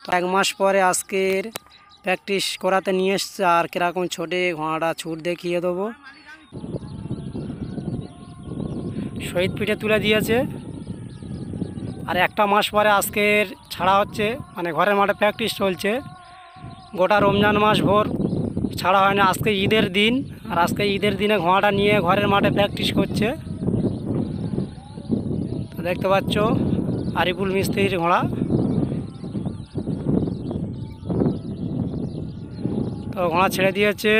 তো 1 মাস পরে আজকের প্র্যাকটিস করাতে নিয়ে এসছে, আর কীরকম ছোটে ঘোড়াটা ছুট দেখিয়ে দেবো। শহীদ পিঠে তুলে দিয়েছে, আর 1 মাস পরে আজকের ছাড়া হচ্ছে, মানে ঘরের মাঠে প্র্যাকটিস চলছে। গোটা রমজান মাস ভোর ছাড়া হয় না, আজকে ঈদের দিন, আর আজকে ঈদের দিনে ঘোড়াটা নিয়ে ঘরের মাঠে প্র্যাকটিস করছে। তো দেখতে পাচ্ছ আরিফুল মিস্ত্রির ঘোড়া। তো ঘোড়া ছেড়ে দিয়েছে,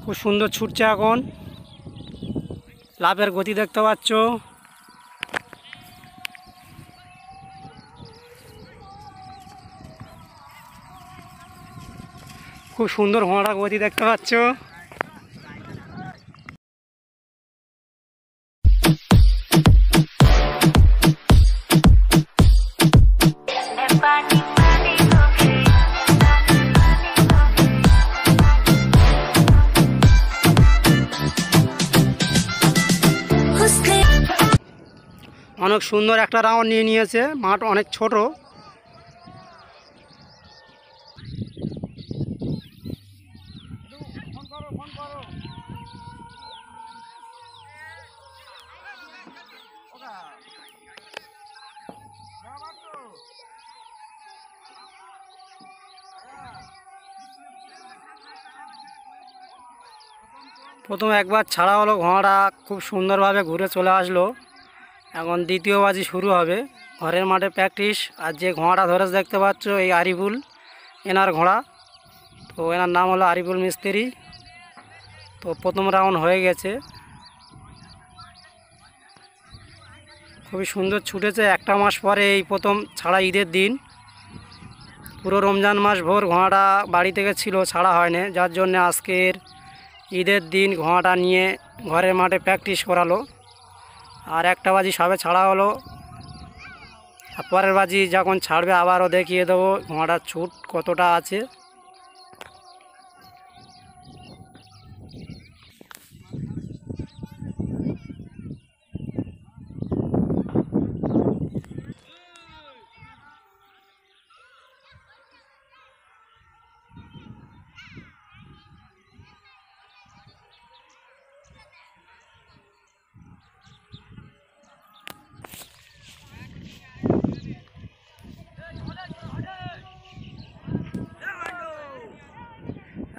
খুব সুন্দর ছুটছে এখন। লাফের গতি দেখতে পাচ্ছ। খুব সুন্দর ঘোড়াটার গতি দেখতে পাচ্ছ। অনেক সুন্দর একটা রাউন্ড নিয়ে নিয়েছে, মাঠ অনেক ছোট। প্রথম একবার ছাড়া হলো, ঘোড়াটা খুব সুন্দরভাবে ঘুরে চলে আসলো। এখন দ্বিতীয় বাজি শুরু হবে। ঘরের মাঠে প্র্যাকটিস, আর যে ঘোড়াটা ধরে দেখতে পাচ্ছ এই আরিফুল, এনার ঘোড়া। তো এনার নাম হলো আরিফুল মিস্ত্রি। তো প্রথম রাউন্ড হয়ে গেছে, খুবই সুন্দর ছুটেছে। 1 মাস পরে এই প্রথম ছাড়া, ঈদের দিন। পুরো রমজান মাস ভোর ঘোড়াটা বাড়ি থেকে ছিল, ছাড়া হয়নি, যার জন্য আজকের ঈদের দিন ঘোড়াটা নিয়ে ঘরের মাঠে প্র্যাকটিস করালো। আর 1টা বাজি সবে ছাড়া হলো, আর পরের বাজি যখন ছাড়বে আবারও দেখিয়ে দেবো ঘোড়াটার ছুট কতটা আছে।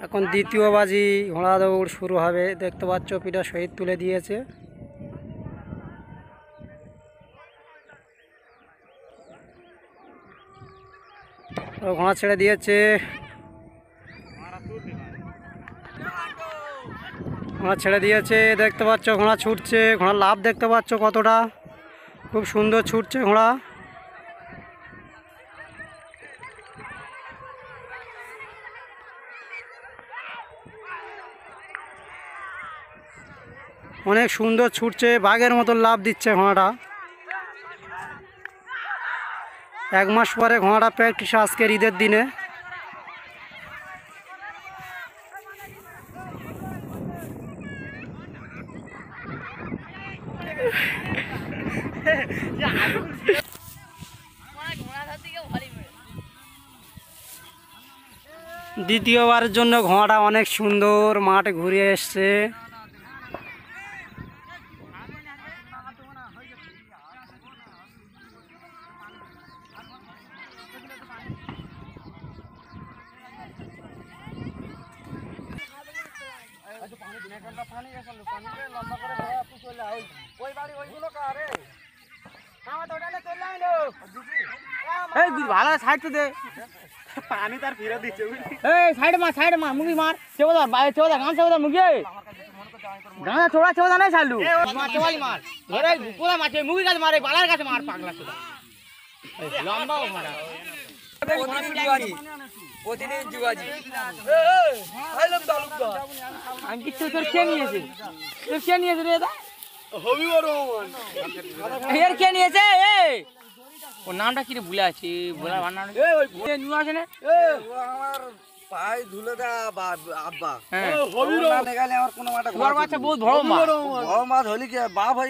এখন দ্বিতীয় বাজি ঘোড়া দৌড় শুরু হবে। দেখতে পাচ্ছ পিঠা শহীদ তুলে দিয়েছে। ঘোড়া ছেড়ে দিয়েছে, ঘোড়া ছেড়ে দিয়েছে। দেখতে পাচ্ছ ঘোড়া ছুটছে, ঘোড়ার লাভ দেখতে পাচ্ছ কতটা, খুব সুন্দর ছুটছে ঘোড়া। অনেক সুন্দর ছুটছে, বাঘের মতো লাভ দিচ্ছে ঘোড়াটা। 1 মাস পরে ঘোড়াটা প্র্যাকটিস আজকের ঈদের দিনে। দ্বিতীয়বারের জন্য ঘোড়াটা অনেক সুন্দর মাঠে ঘুরে এসছে। ভালো সাইড তো দে, পানি তার ফিরে দিচ্ছে। এই সাইড মার মুগি মার, চেবদা বাইরে চেবদা গান চেবদা মুগি গানা ছোড়া চেবদা নাই চালু মার চেবালি মার ধরে পুরা মাছে মুগি গাছ মারে বালার কাছে মার পাগলা ছোড়া লম্বা মারা প্রতিদিন যুগাজি এই লোক তালুকদার আমি কিছু তোর কে নিয়েছে রে দা হবি বড় এর কে নিয়েছে এই ও নামটা কি রে ভুলে আছি বলার বান্না এই ওই নিউ আসে না ও আমার পায়ে ধুলে দা আব্বা হবি রে না গেলে আমার কোনো মাটা ঘর বাচ্চা বহুত বড় মাছ হলি কি বাপ ভাই